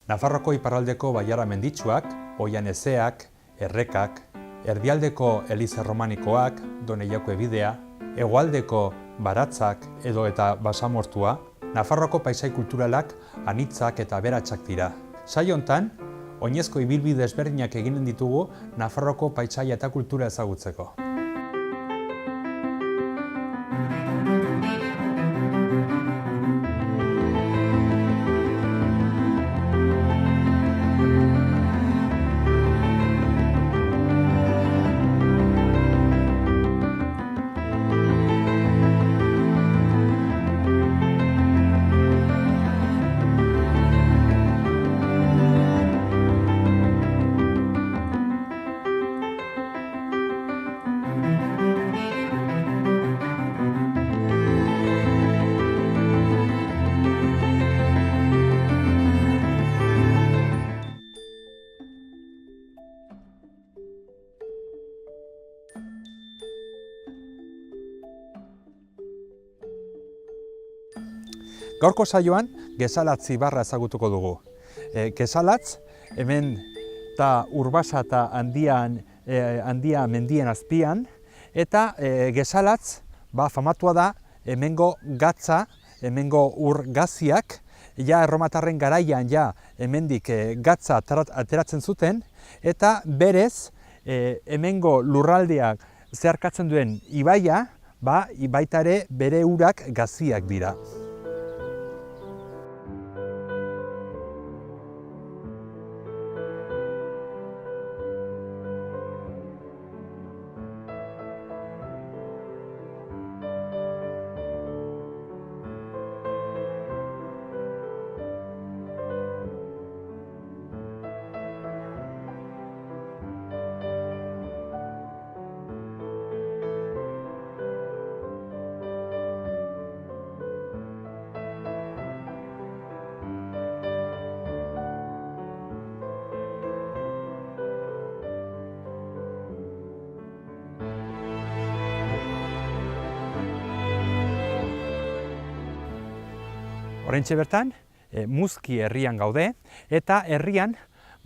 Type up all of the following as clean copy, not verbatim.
Nafarroako iparraldeko bailara menditsuak, Oian Ezeak, Errekak, erdialdeko Eliza Romanikoak, Doneiako ebidea, hegoaldeko Baratzak edo eta Basamortua, Nafarroako paisai kulturalak anitzak eta aberatsak dira. Saio hontan, oinezko ibilbide ezberdinak eginen ditugu Nafarroako paisaia eta kultura ezagutzeko. Gaurko saioan, Gesalatz ibarra ezagutuko dugu. Gesalatz, hemen da Urbasa eta Handia mendien azpian, eta Gesalatz famatua da hemengo gatza, hemengo ur gaziak, ja erromatarren garaian ja hemendik gatza ateratzen zuten, eta berez hemengo lurraldeak zeharkatzen duen ibaia, baita ere bere urak gaziak dira. Oraintxe bertan, Muzki herrian gaude, eta herrian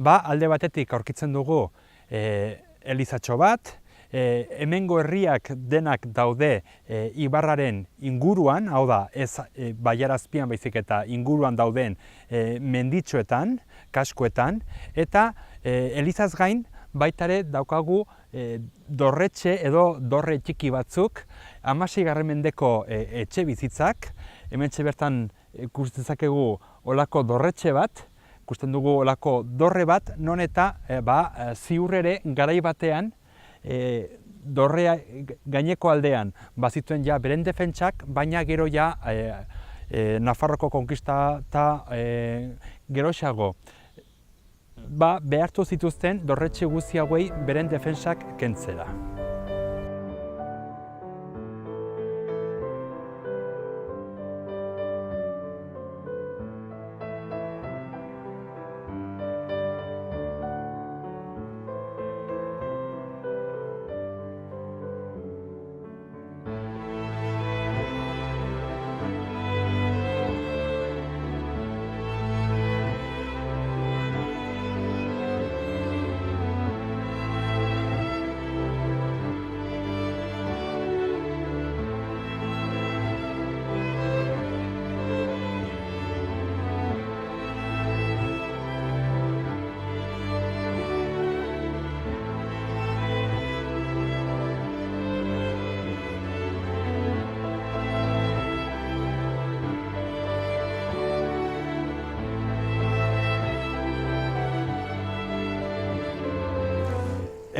alde batetik aurkitzen dugu elizatxo bat, hemengo herriak denak daude ibarraren inguruan, hau da, ez baiarazpian baizik eta inguruan dauden menditxoetan, kaskoetan, eta elizaz gain baitare daukagu dorretxe edo dorre txiki batzuk, 16. mendeko etxe bizitzak, hementxe bertan ikus dezakegu olako dorretxe bat, ikusten dugu olako dorre bat, non eta ziurrere garai batean dorrea gaineko aldean bazituen ja beren defentsak, baina gero ja Nafarroko konkista eta geroxago behartu zituzten dorretxe guzti hauei beren defentsak kentzera.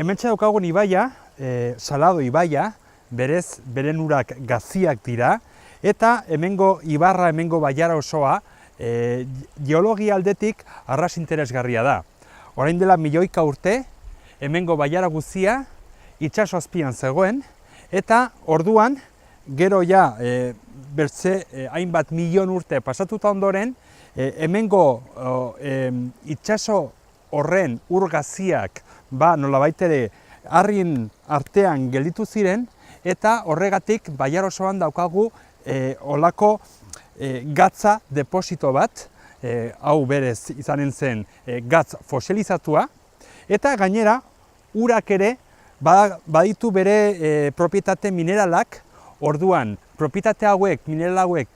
Hementxe daukagun ibaia, Salado ibaia, berez beren urak gaziak dira, eta hemengo ibarra, hemengo baiara osoa, geologia aldetik arras interesgarria da. Orain dela milioika urte, hemengo baiara guzia itsaso azpian zegoen, eta orduan, gero ja, bertze hainbat milion urte pasatuta ondoren, hemengo itsaso horren ur gaziak nolabait ere harrien artean gelditu ziren, eta horregatik baiar osoan daukagu olako gatza deposito bat, hau berez izanen zen gatz fosilizatua, eta gainera urak ere baditu bere propietate mineralak, orduan propietate hauek, mineral hauek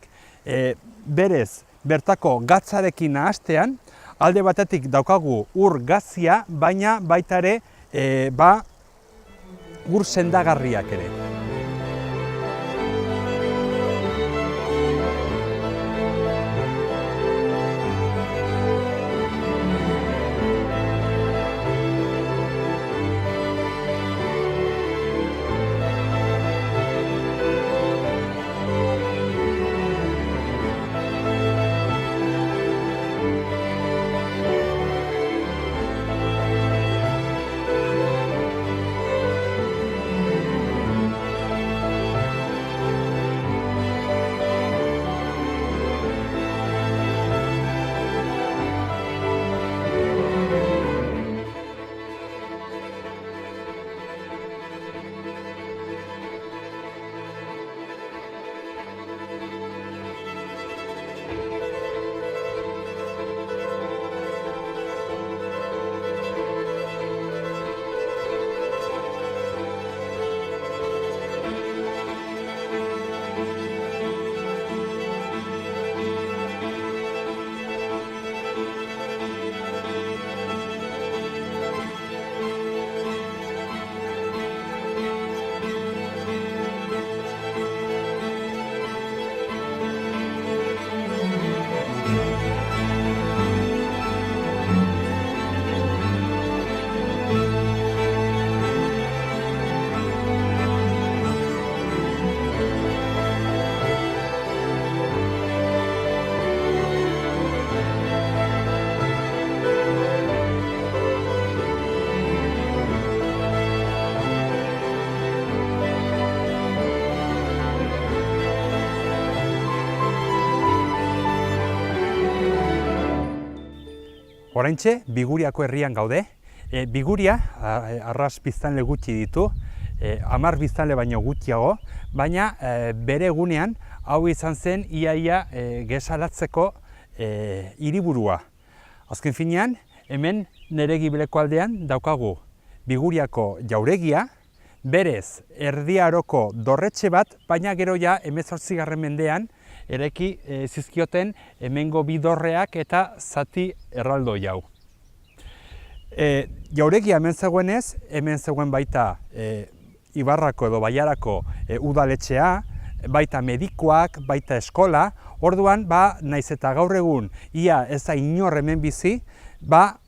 berez bertako gatzarekin nahastean, alde batetik daukagu ur gazia, baina baita ere ur sendagarriak ere. Oraintxe, Biguriako herrian gaude. Biguria, arras biztanle gutxi ditu, 10 biztanle baino gutxiago, baina bere egunean hau izan zen iaia gesalatzeko hiriburua. Azken finean, hemen nire Gibeleko aldean daukagu Biguriako jauregia, berez Erdi Aroko dorretxe bat, baina gero ja 18. mendean eraiki zizkioten hemengo bi dorreak eta zati erraldo jau. Jauregia hemen zegoenez, hemen zegoen baita Ibarrako edo Baiarako udaletxea, baita medikuak, baita eskola, orduan, naiz eta gaur egun ia ez da inor hemen bizi,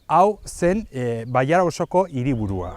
hau zen Baiara osoko hiriburua.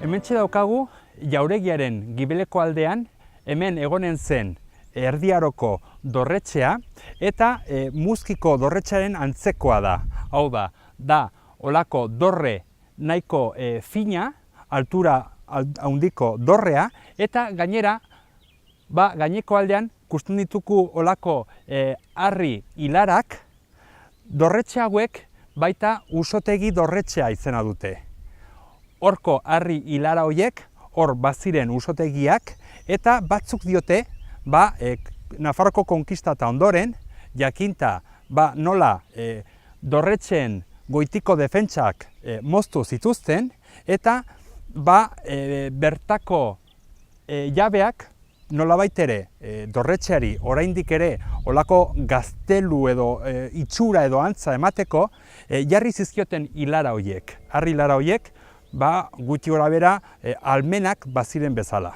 Hementxe daukagu jauregiaren Gibeleko aldean, hemen egonen zen Erdi Aroko dorretxea eta Muzkiko dorretxearen antzekoa da. Hau da olako dorre nahiko fina, altura handiko dorrea, eta gainera, gaineko aldean ikusten ditugu olako harri hilarak, dorretxe hauek baita Usotegi dorretxea izena dute. Horko harri hilara horiek, hor baziren usotegiak, eta batzuk diote, Nafarroko konkistata ondoren, jakinta nola dorretxeen goitiko defentsak moztu zituzten, eta bertako jabeak nolabait ere dorretxeari oraindik ere olako gaztelu edo itxura edo antza emateko jarri zizkioten hilara horiek. Harri hilara horiek, gutxi gora bera almenak baziren bezala.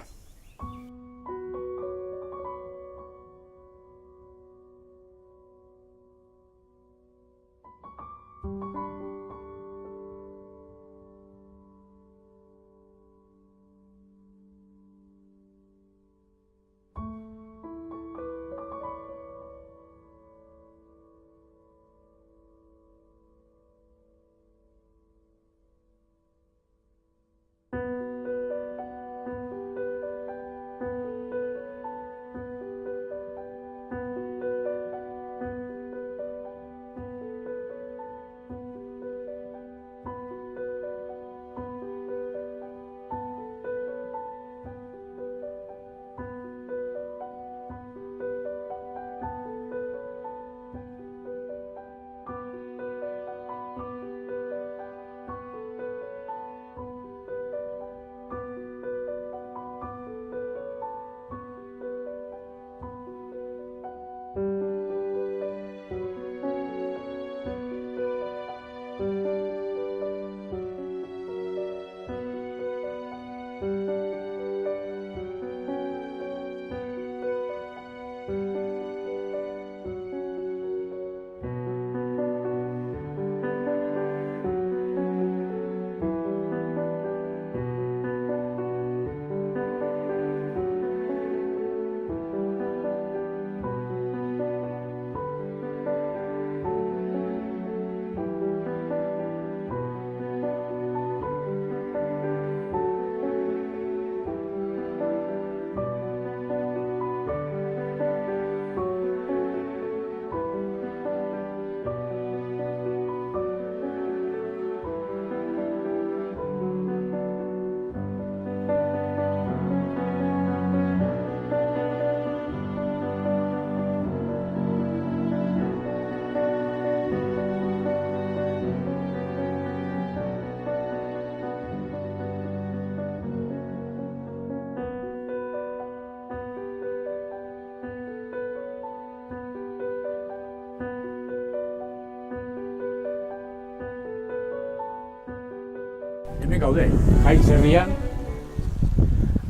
Hemen gaude, Jaitz herrian,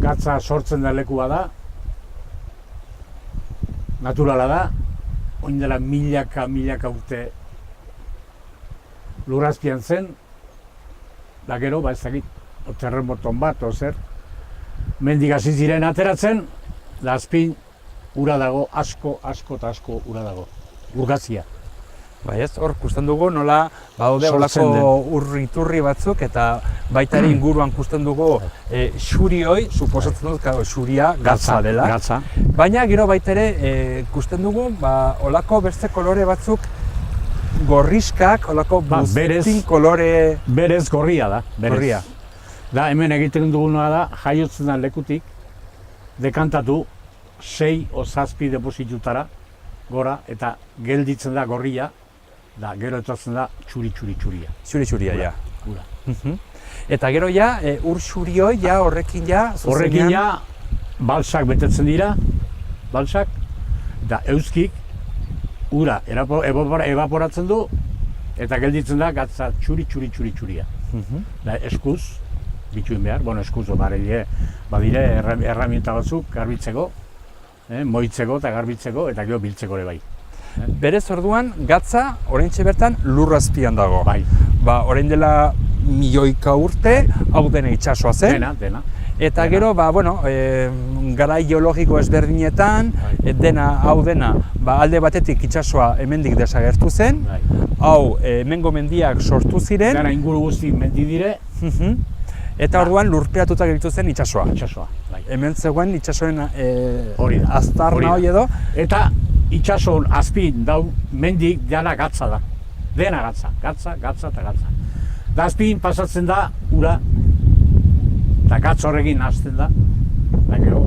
gatza sortzen da lekua da, naturala da, oin dela milaka urte lurrazpian zen, da gero, ez dakit, terremoton bat, zer, mendik hasi ziren ateratzen, da azpin ura dago, asko eta asko ura dago, urgazia. Bai ez, hor kusten dugu nola badaude olako urriturri batzuk eta baita ere inguruan kusten dugu xurioi, suposatzen dut, xuria gatza dela. Gatza. Baina gero baita ere kusten dugu olako beste kolore batzuk gorriskak, olako buztin kolore... Berez gorria da, berez. Gorria. Da, hemen egiten duguna da, jaiotzen da lekutik, dekantatu 6 o 7 depositutara, gora, eta gelditzen da gorria, da, gero etortzen da txuria. Txuria, ja. Ura. Eta gero ja, ur xurioi, ja, horrekin ja, zuzenean... Horrekin ja, balsak betetzen dira, balsak, eta euskik, ura evaporatzen du, eta gelditzen da gatza txuria. Da, eskuz, bituen behar, eskuz, badire erramienta batzuk garbitzeko, moitzeko eta garbitzeko, eta gero biltzeko ere bai. Berez orduan, gatza, oraintxe bertan, lurrazpian dago. Bai. Orain dela milioika urte, hau dena itsasoa zen. Dena. Eta gero, garai geologiko ezberdinetan, hau dena, alde batetik itsasoa hemendik desagertu zen, hau hemengo mendiak sortu ziren. Dena inguru guzti mendi dire. Eta orduan lurperatuta gelditu zen itsasoa. Bai. Hemen zegoen itsasoen aztarna hori edo. Eta itsasoan azpin dau mendik dena gatza da. Dena gatza. Da azpin pasatzen da ura, eta gatz horrekin hasten da. Da gero,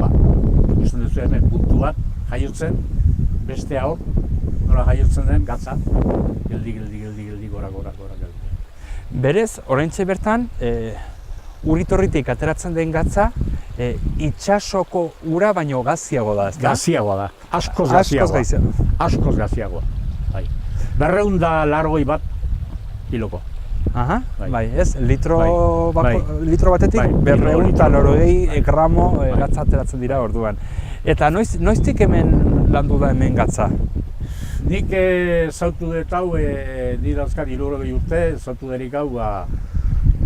ikusten duzu hemen puntu bat jaiotzen, beste hor, nola jaiotzen den gatza. Geldi, gora. Berez, oraintxe bertan, uritorritik ateratzen den gatza, itsasoko ura baino gaziago da, ezta? Gaziagoa da, askoz gaziagoa. 280 bat kiloko. Bai, ez? Litro batetik 280 gramo gatza ateratzen dira orduan. Eta noiztik hemen landu da hemen gatza? Nik zautu dut hau, ni dauzkat 60 urte, zautu derik hau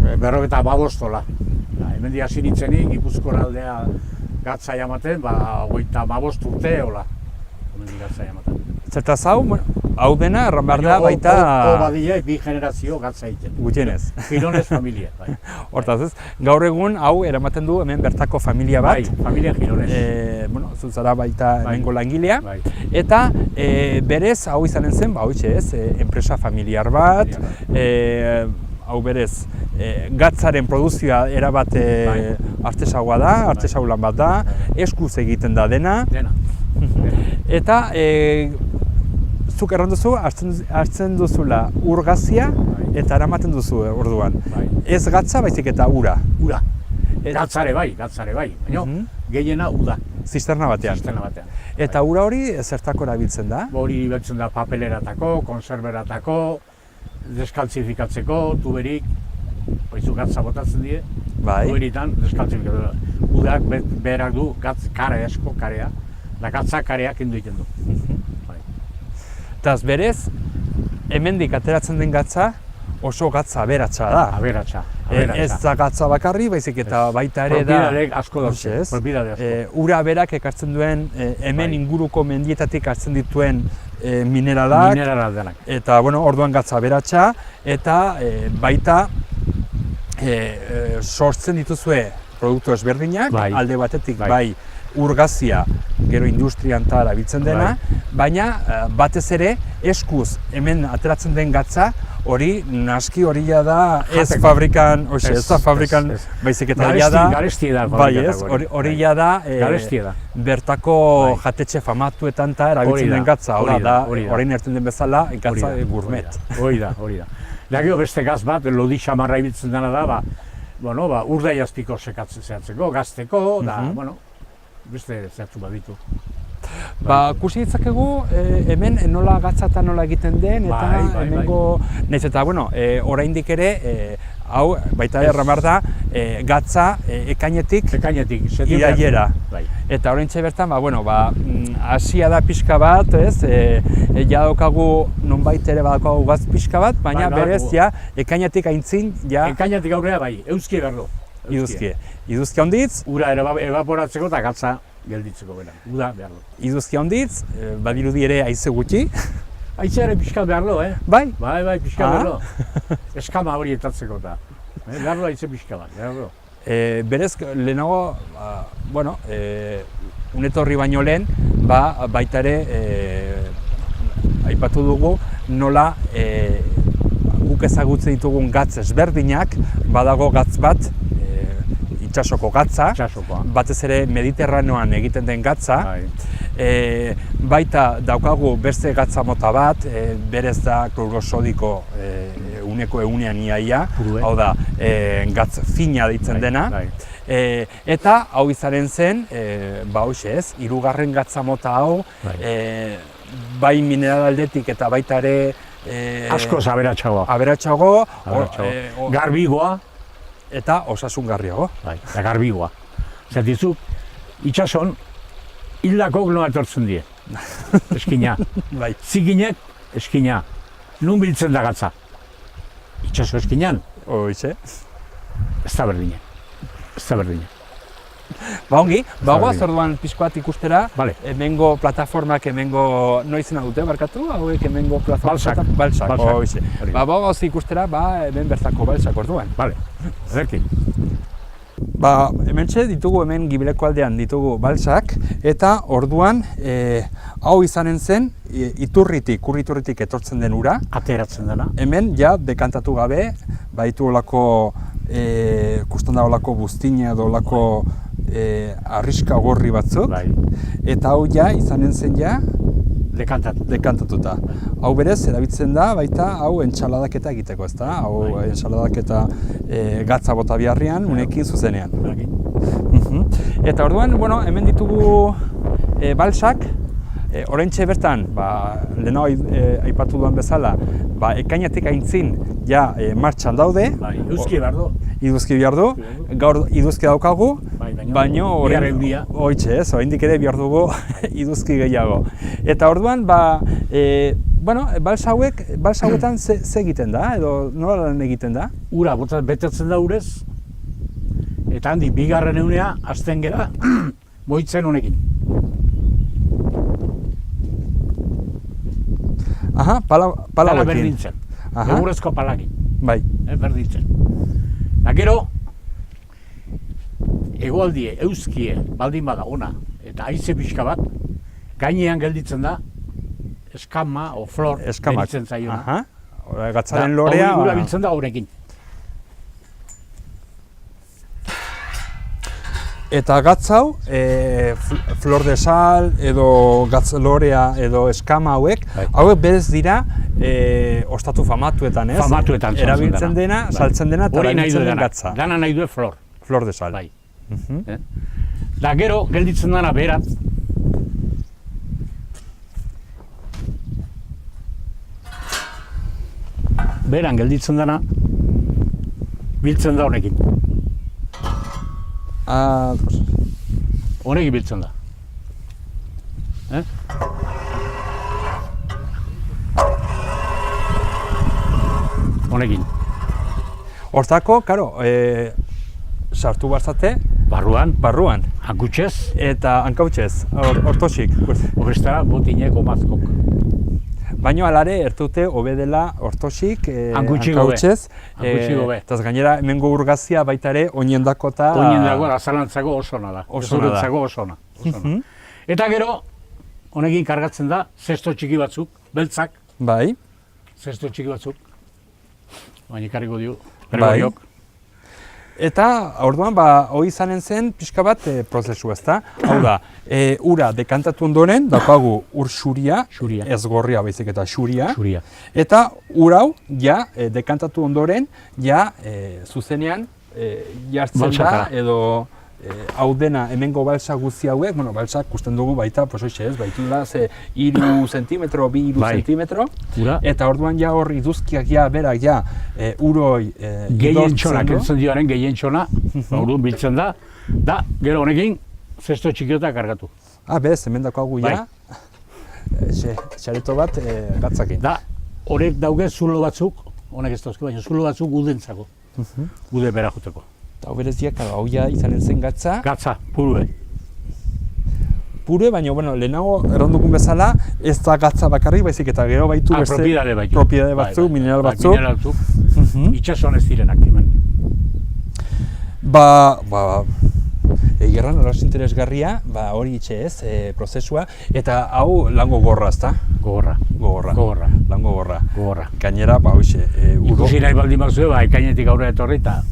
55. Hemendik hasi nintzenik, Gipuzkoan aldea gatza jamaten, 55 urte hola. Hemendik gatza jamaten. Zertaz hau dena, erran behar da baita... Badile, 2 generazio gatza egiten. Gutienez. Gironez familia, bai. Hortaz ez, gaur egun hau eramaten du hemen bertako familia bat. Bai, familia Gironez. Zuzara baita hemengo langilea. Eta berez hau izanen zen, enpresa familiar bat, hau berez, gatzaren produzioa erabat artesaua da, artesaulan bat da, eskuz egiten da dena. Eta zuk erran duzu, hartzen duzula urgazia eta eramaten duzu orduan. Ez gatza, baizik eta ura. Ura. Gatzare bai, baina gehiena uda. Zisterna batean. Eta ura hori zertako erabiltzen da? Hori erabiltzen da papeleratako, konserberatako, deskaltzifikatzeko, tuberik, horizu gatza botatzen die, tuberitan deskaltzifikatzeko. Udak berak du karea, da gatza kareak kendu egiten du. Eta berez, hemendik ateratzen den gatza oso gatza aberatsa da. Aberatsa. Ez da gatza bakarri, baizik eta baita ere da... Propiedadek asko daude, ura berak ekartzen duen, hemen inguruko mendietatik hartzen dituen mineralak. Eta, orduan gatza aberatsa, eta baita sortzen dituzue produktu ezberdinak, alde batetik bai urgazia, gero industrian eta erabiltzen dena, baina batez ere eskuz hemen ateratzen den gatza, hori naski hori da ez fabrikan, baizik eta hori da, hori da bertako jatetxe famatuetan eta erabiltzen den gatza, hori da, orain hartzen den bezala, gatza gourmet. Hori da. Da gero beste gaz bat, lodi xamarra ibiltzen dena da, urdai azpiko zehatzeko, gazteko, beste zertzu baditu. Kusi ditzakegu hemen nola gatza eta nola egiten den, eta hemengo... Nahiz eta, oraindik ere, hau baita erran behar da, gatza ekainetik irailera. Eta oraintxe bertan, hasia da pixka bat, ez? Ja daukagu nonbait ere badaukagu gaz pixka bat, baina berez, ja, ekainetik aintzin, ja... Ekainetik aurrera, iduzki behar du. Iduzki handitz. Ura evaporatzeko eta gatza gelditzeko bera. Uda behar du. Iduzki handitz, badirudi ere haize gutxi. Haize ere pixka behar du, Bai? Bai, pixka behar du. Eskama hori etatzeko eta. Behar du haize pixka bat, behar du. Berez, lehenago, unetorri baino lehen, baita ere aipatu dugu nola guk ezagutzen ditugun gatz ezberdinak, badago gatz bat, itsasoko gatza, batez ere Mediterraneoan egiten den gatza, baita daukagu beste gatza mota bat, berez da klorosodiko uneko egunean iaia, hau da, gatz fina deitzen dena, eta hau izaren zen, hirugarren gatza mota hau, bai mineral aldetik eta baita ere askoz aberatsagoa. Garbigoa. Eta osasungarriago. Eta garbigoa. Zertizu, itxason, hildakok nola etortzen die. Eskina. Zikinek, eskina. Nun biltzen da gatza. Itxaso eskinan. Hoize. Ez da berdine. Ongi, goaz orduan pixko bat ikustera, hemengo plataformak, hemengo noizena dute, barkatu, hauek hemengo plataformak? Balsak. Hoize. Goaz ikustera, hemen bertako balsak orduan. Bale, erekin. Hementxe ditugu, hemen Gibeleko aldean ditugu balsak, eta orduan hau izanen zen urriturritik etortzen den ura. Ateratzen dena. Hemen, ja, dekantatu gabe, baitu olako, kustan da olako buztina edo olako arriska gorri batzuk, eta hau ja izanen zen ja dekantatuta. Hau berez, erabiltzen da, baita hau entxaladaketa egiteko, ezta? Hau entxaladaketa gatza bota biharrian, unekin zuzenean. Eta orduan, hemen ditugu balsak, oraintxe bertan, lehenago aipatu duan bezala, ekainetik aintzin ja martxan daude. Iduzki behar du. Iduzki behar du, gaur iduzki daukagu, baina oraindik ere behar dugu iduzki gehiago. Eta orduan, balsa hauetan ze egiten da, edo nola lan egiten da? Ura betetzen da urez, eta handik bigarren egunea hasten gera moitzen honekin. Pala berdintzen, egurrezko palakin. Bai. Berdintzen. Eta gero, hegoaldie, euskie, baldin bada ona, eta haize pixka bat, gainean gelditzen da, eskama o flor deritzen zaiona. Gatzaren lorea. Hori gura biltzen da horrekin. Eta gatz hau, flor de sal, edo gatz lorea, edo eskama hauek berez dira ostatu famatuetan, ez? Famatuetan erabiltzen dena, saltzen dena, eta erabiltzen den gatza. Dana nahi du flor. Flor de sal. Da gero, gelditzen dena berat. Beran gelditzen dena, biltzen da honekin. Honekin biltzen da. Honekin. Hortako, karo, sartu barzate? Barruan. Hankutxez. Eta hankautzez, hortosik. Horreztara botinek omazkok. Baina alare ertute obedela hortosik, hankautzez. Hankutxi gobe. Eta gainera, hemengo urgazia baita ere, oinendako eta... Oinendako, azalantzako osona da. Ozurentzako osona. Eta gero, honekin kargatzen da, zesto txiki batzuk, beltzak. Bai. Zesto txiki batzuk. Baina ikarriko dio, bergoriok. Eta, orduan, hori izanen zen pixka bat prozesu, ezta? Hau da, ura dekantatu ondoren, daukagu ur xuria, ez gorria baizik eta xuria. Eta ur hau, ja, dekantatu ondoren, ja, zuzenean jartzen da, edo hau dena hemengo balsa guzti hauek, bueno, balsak ikusten dugu baita, pues hoxe ez, baitula ze 3 zentimetro, 2 zentimetro, eta orduan ja hor iduzkiak ja, berak ja, uroi gehien txona, kentzen dioaren gehien txona, orduan biltzen da, gero honekin, zesto txikiota kargatu. Bez, hemen dakoagu ja, xareto bat gatzakin. Da, horrek dauge zulo batzuk, honek ez dauzke, baina zulo batzuk udentzako, ude bera juteko. Eta hau bereziak, hau ja izanen zen gatza. Gatza, purue. Purue, baina, bueno, lehenago errondukun bezala, ez da gatza bakarrik, baizik eta gero baitu beste propiedade batzuk, mineral batzuk. Mineral batzuk, itxasuan ez direnak, hemen. Egerran horaz interesgarria, hori itxe ez, prozesua, eta hau lango gorra, ezta? Gogorra. Lango gorra. Gogorra. Gainera, hoxe, ikusi nahi baldin batzue, ekainetik aurrera etorri eta...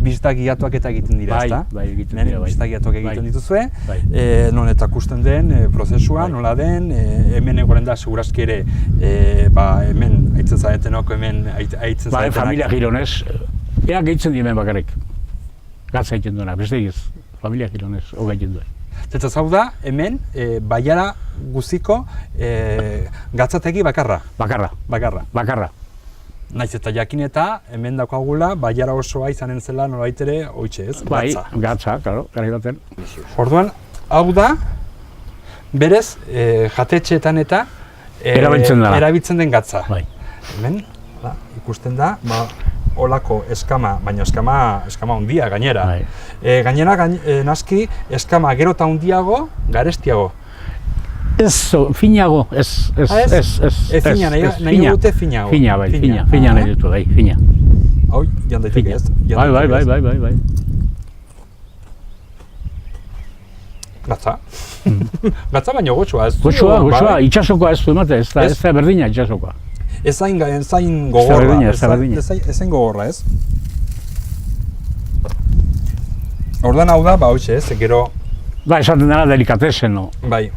Bistak giatuak eta egiten dira, ezta? Bai, egiten dira, bai. Bistak giatuak egiten dituzue, non eta kusten den prozesua, nola den, hemen egoren da, segurazki ere, hemen aitzen zaretenok, hemen aitzen zaretenak. Familia Gironez, ea gehitzen di hemen bakarrik. Gatza egiten duena, beste egiz. Familia Gironez, hoga egiten duen. Eta zau da, hemen, baiara guziko gatzategi bakarra. Bakarra. Naiz eta jakin eta hemen daukagula baiara osoa izanen zela nolabait ere hoitxe ez, gatza. Bai, gatza, claro, garai baten. Orduan, hau da, berez, jatetxeetan eta erabiltzen den gatza. Bai. Hemen, ikusten da, olako eskama, baina eskama handia gainera. Gainera, naski, eskama gero eta handiago, garestiago. Ez, finago, ez. Fina, nahi dute finago. Fina nahi dutu, bai, fina. Hau, jan daiteke ez? Bai. Gatza. Gatza baina goxua ez. Goxua, itxasokoa ez du emate, ez da berdina itxasokoa. Ezain gogorra, ez? Ordan hau da, hoxe ez, gero... Esaten dena delikatesen, no? Bai.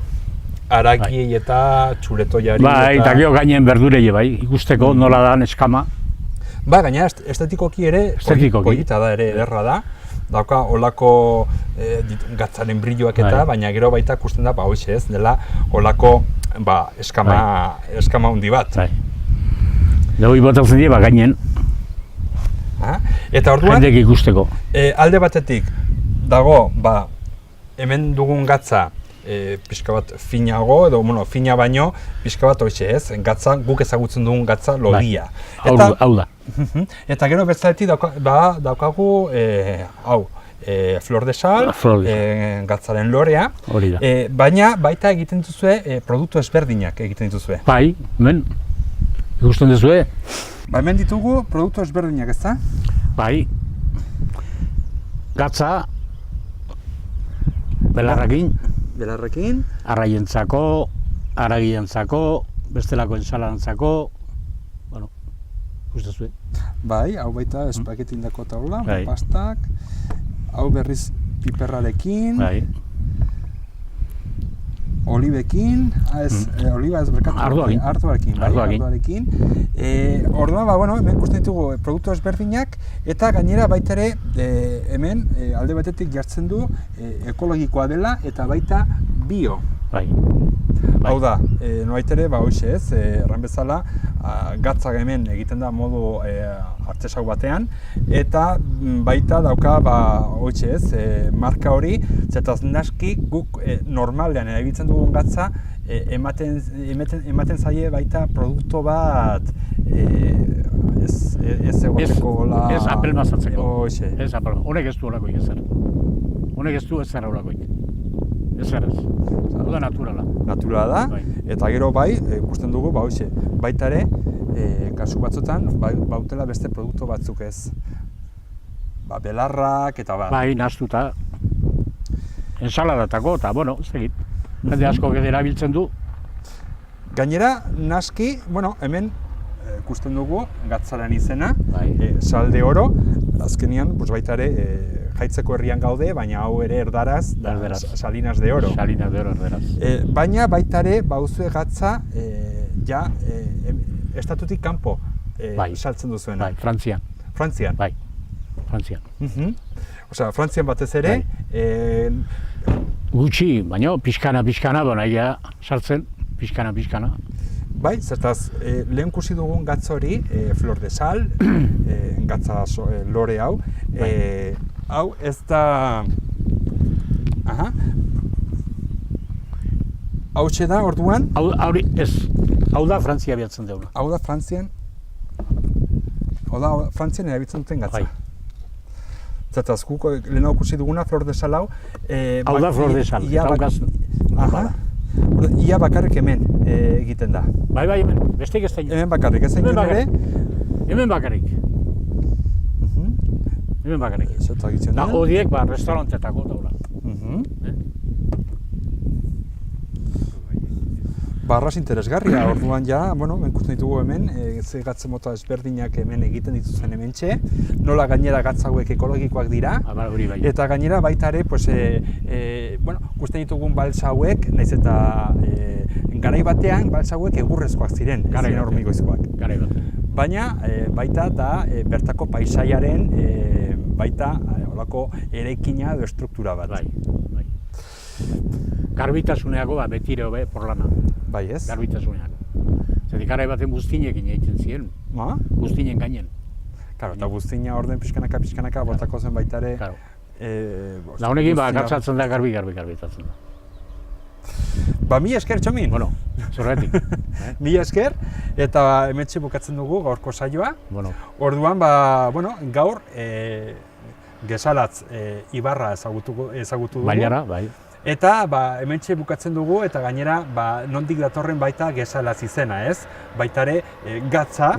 Aragiei eta txuretoiari eta gero gainen berdurei, bai, ikusteko nola dan eskama. Gaina estetikoki ere, polita da ere, ederra da. Dauka olako gatzaren brilloak eta, baina gero baita ikusten da, hoxe ez, dela olako eskama handi bat. Dugu botatzen dira, gainen. Eta orduan, jendek ikusteko. Alde batetik dago, hemen dugun gatza pixka bat finago, edo fina baino, pixka bat hoxe ez, gatza, guk ezagutzen dugun gatza lodia. Hau da. Eta gero bertzaletik daukagu, flor de sal, gatzaren lorea, baina baita egiten dituzue produktu ezberdinak egiten dituzue. Bai, hemen, ikusten duzue. Hemen ditugu produktu ezberdinak, ezta? Bai, gatza, belarrekin, arraientzako, aragientzako, bestelako ensaladantzako, ikusten zuen. Bai, hau baita espagetindako taula, pastak, hau berriz piperrarekin, olibekin, oliba ez berkatu, ardoarekin. Orduan, hemen ikusten ditugu produktu ezberdinak, eta gainera baita ere, hemen alde batetik jartzen du ekologikoa dela eta baita bio. Hau da, nolait ere, hoxe ez, erran bezala, gatzak hemen egiten da modu artesau batean, eta baita dauka, hoxe ez, marka hori, zetaz naski guk normalean erabiltzen dugun gatza, ematen zaie baita produktu bat ez egoteko la... Ez apelmazatzeko. Ez apelmazatzeko. Honek ez du horakoik ezer. Honek ez du ezer horakoik. Ezer ez. Hau da naturala. Naturala da, eta gero ikusten dugu, hoxe, baita ere, kasu batzutan, bautela beste produktu batzuk ez. Belarrak eta Bai, nahaztuta. Ensaladatako, eta, segit. Jende asko erabiltzen du. Gainera, naski, hemen ikusten dugu gatzaren izena, sal de oro, azkenian baita ere jaitzeko herrian gaude, baina hau ere erdaraz, salinas de oro. Salinas de oro, erdaraz. Baina baita ere, bauzue gatza, estatutik kanpo saltzen duzuena. Frantzian. Frantzian? Bai. Frantzian. Osea, Frantzian batez ere, Gutxi, baina pixkana, naia sartzen, pixkana. bai, zertaz, lehen kusi dugun gatz hori, flor de sal, gatza lore hau, hau ez da... Hau da, orduan? Hori, ez, hau da Frantzia biatzen deuna. Hau da Frantzian erabiltzen duten gatza. Bai. Zertaz, guk lehenago kusi duguna flor de sal hau... Hau da flor de sal, eta hau gazten. Ia bakarrik hemen egiten da. Bai, hemen, besteik ez da. Hemen bakarrik, ez da ere? Hemen bakarrik. Hemen bakarrik. Zertaz egitzen da? Hodiek, restaurantetako daula. Arras interesgarria, orduan ja, ikusten ditugu hemen, ze gatze mota ezberdinak hemen egiten dituzen hementxe, nola gainera gatz hauek ekologikoak dira, eta gainera baita ere, ikusten ditugun baltsa hauek, nahiz eta garai batean baltsa hauek egurrezkoak ziren, ziren hormigoizkoak. Baina baita da bertako paisaiaren baita olako eraikina edo estruktura bat. Garbitasuneako betire hobe porlana. Bai ez? Garbitasuneako. Zetik garai baten buztinekin egiten ziren. Buztinen gainen. Karo, eta buztina orden pixkanaka botako zen baita ere... Da honekin gatzatzen da garbitatzen da. Ba, mi esker, Txomin! Bueno, zorretik. Mi esker, eta hementxe bukatzen dugu gaurko saioa. Orduan, gaur Gesalatz ibarra ezagutu dugu. Bailara, bai. Eta hementxe bukatzen dugu, eta gainera nondik datorren baita Gesalatz izena, ez? Baita ere gatza.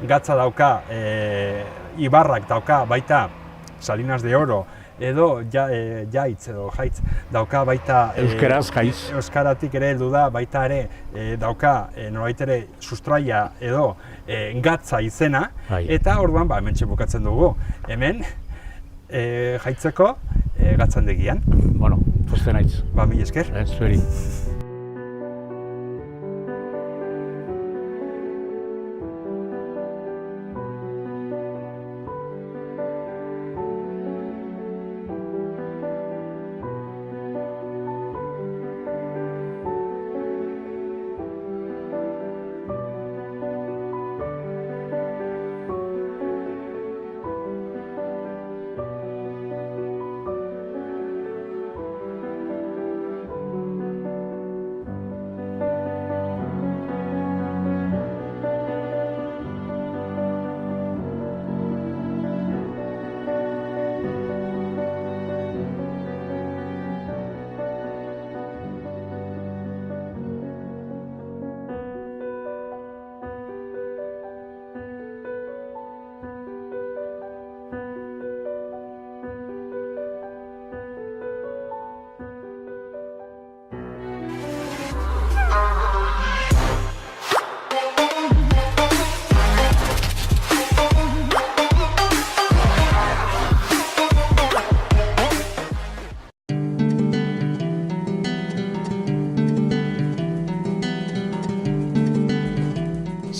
Gatza dauka, ibarrak dauka baita Salinas de Oro, edo jaitz edo jaitz dauka baita... Euskaraz jaiz. Euskaratik ere heldu da, baita ere dauka norbait ere sustraia edo gatza izena, eta orduan hementxe bukatzen dugu. Hemen, jaitzeko gatzandegian. Bueno, pozten naiz. Ba, mila esker. Zueri.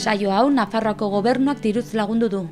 Saio hau Nafarroako Gobernuak diruz lagundu du.